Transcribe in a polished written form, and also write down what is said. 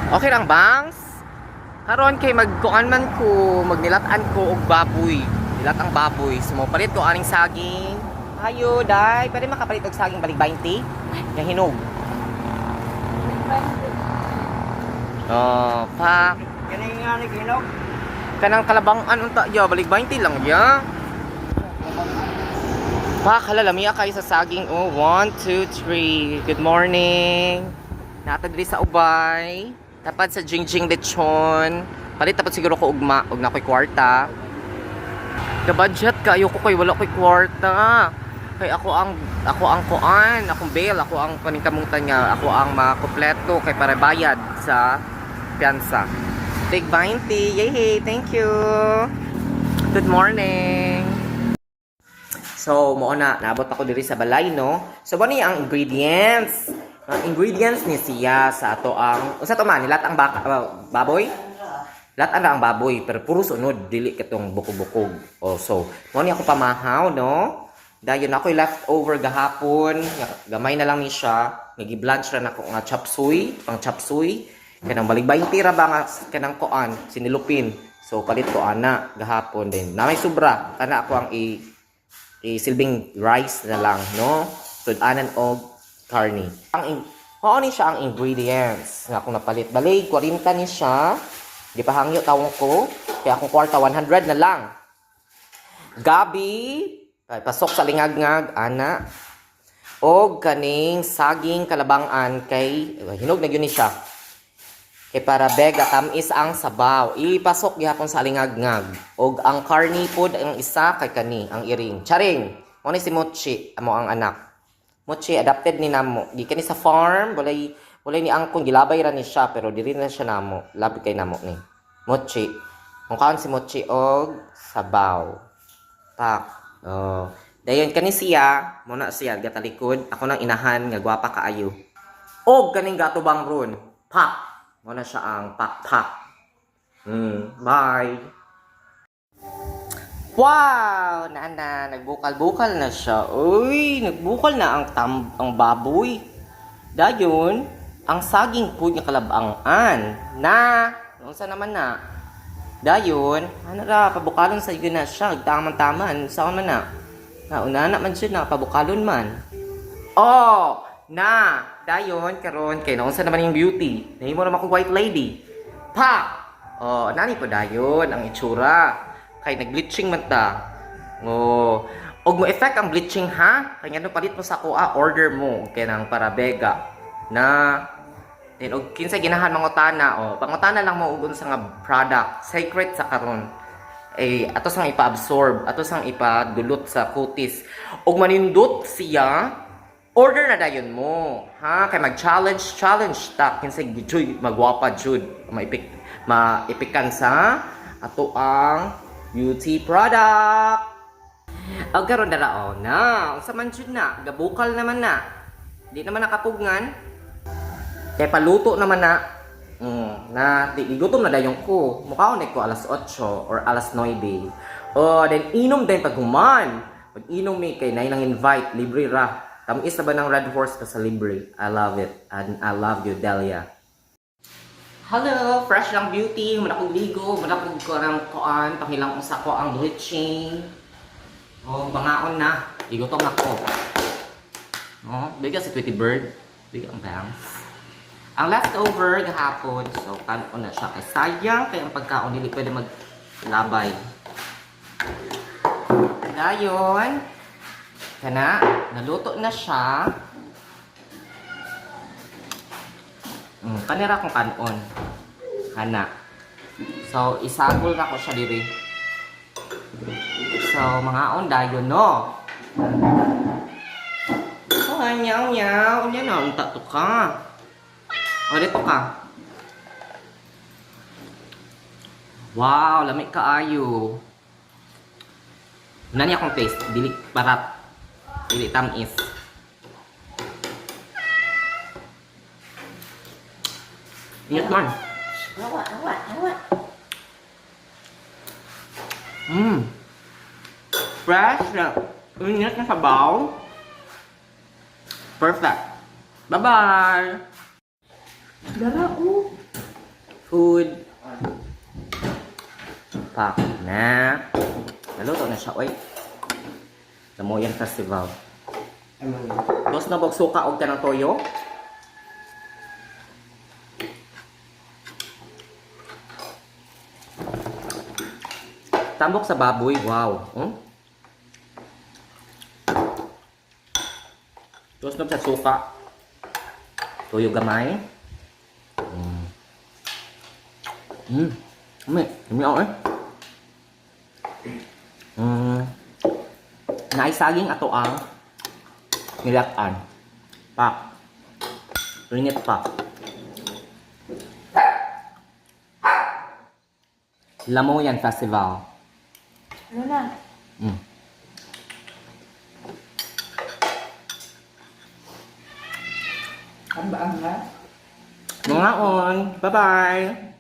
Okay lang, bangs? Karon kay magkuan man ko, magnilatan ko og baboy. Nilat ang baboy. Sumopalit ko aning saging. Ayo, day. Pwede makapalit og saging balik 20? Yang hinog. Oh, pak. Kani nga ni Kinog. Kanang kalabangan unta ya, balik 20 lang ya. Pak, halalamiya kayo sa saging. Oh, 1, 2, 3. Good morning. Natagli sa ubay. Tapad sa Jingjing Lechon. Palit tapad siguro ko ugma. Ug na ko'y kwarta. Ka-budget ka. Ayoko ko'y wala ko'y kwarta. Kay ako ang kuan. Akong bail. Ako ang paningkamutan nga. Ako ang makompleto. Kay para bayad sa piyansa. Big 20. Yay! Thank you! Good morning! So, mo na. Naabot ako diri sa balay, no? So, ano ang ingredients? Ang ingredients ni siya sa ato ang unsa to man nilat ang baboy? Lat ang baboy pero puro sunod dili katong bukog-bukog. Oh, so mo ni ako pamahaw no. Dayon ako leftover gahapon, gamay na lang ni siya. Nagi-blanch ra nako nga chop suey, pang chop suey. Kanang balik 20 ra ba nga kanang kuan sinilupin. So palit ko ana gahapon din. Na may sobra kana ako ang silbing rice na lang no. Sudanan og karni. Ni siya ang ingredients nga akong napalit. Balay, 40 ni siya. Di pa hangyo tawong ko. Kaya akong kwarta 100 na lang. Gabi, pasok sa lingag-ngag, ana. O kaning saging kalabangan kay hinog na yun ni siya. Kay para bega tamis ang sabaw. Ipasok gihapon sa lingag-ngag. O ang karni pod ang isa kay kani, ang iring. Charing, mo ni si Mochi, amo ang anak. Mochi, adapted ni namo. Di kani sa farm, walay ni angkon, gilabay ra ni siya, pero diri na siya namo. Labi kay namo ni. Mochi. Kung kaon si Mochi og sabaw. Tak. Oh. Dayon kani siya, muna siya, gatalikod. Ako nang inahan, nga gwapa kaayo. Og kaning gatubang ron. Pak. Muna siya ang pak-pak. Bye. Wow! Nagbukal-bukal na siya. Uy, nagbukal na ang baboy. Dayon, ang saging po niya kalabangan. Nung naman na. Dayon, pabukalon sa iyo na siya. Taman-taman. Saan man na? Una na man siya na, pabukalon man. Oh! Dayon, karon kay naunsa naman yung beauty. Nahimo naman kong white lady. Pa! Oh, nani po dayon, ang itsura. Kay nag-bleaching man ta. Oh. Og mo effect ang bleaching ha? Kay ngano palit mo sa kuha, order mo kay nang para bega na then og kinsa ginahan mangutana pangutana lang mo og sa nga product secret sa karon ato sang ipa-absorb, ato sang ipadulot sa kutis. Og manindot siya, order na dayon mo. Ha? Kay mag-challenge ta kinsa gijoy magwapa jud maipikan sa ato ang beauty product. Ang karon dara na. Unsa man jud na, gabukal naman na. Di naman nakapugngan. Kay paluto naman na. Di gutom na dayon ko. Mukhaon ko alas 8 or alas 9. Then inom din pag human. Pag inom mi kay nay nang invite, libre ra. Tamis na ba ng Red Horse pa sa libre? I love it. And I love you, Delia. Hello, fresh lang beauty. Muna kong ligo, muna kong kuan, pangilang kong sako ang bleaching. Bangaon na. Igotong ako. Biga si Tweety Bird. Biga ang bangs. Ang leftover gahapon. So, kanon na siya. Kay sayang, kaya ang pagkaon hindi pwede maglabay. Dayon. Kana, naluto na siya. Kanira kong kanon. Kana. So, isagol na ko siya diri. So, mga ondayon, no? Nyaw. Unya na, unta to ka. Dito ka. Wow, lamig kaayo. Nani akong taste. Dili barat. Dili tamis. Ingat man. Awat. Fresh na. Ingat na sabaw. Perfect. Bye-bye. Dara, food. Pak na. Naluto na siya, oy. Lamoyan Festival. Tapos nabog suka og kanang toyo. Tambok sa baboy, wow. Tapos nab sa suka. Toyo gamay. Dami ako eh. Naisaging ato ang nilatan. Pak. Ringit pa. Lamoyan Festival. Ano na? Ang ba? Mga on. Bye-bye.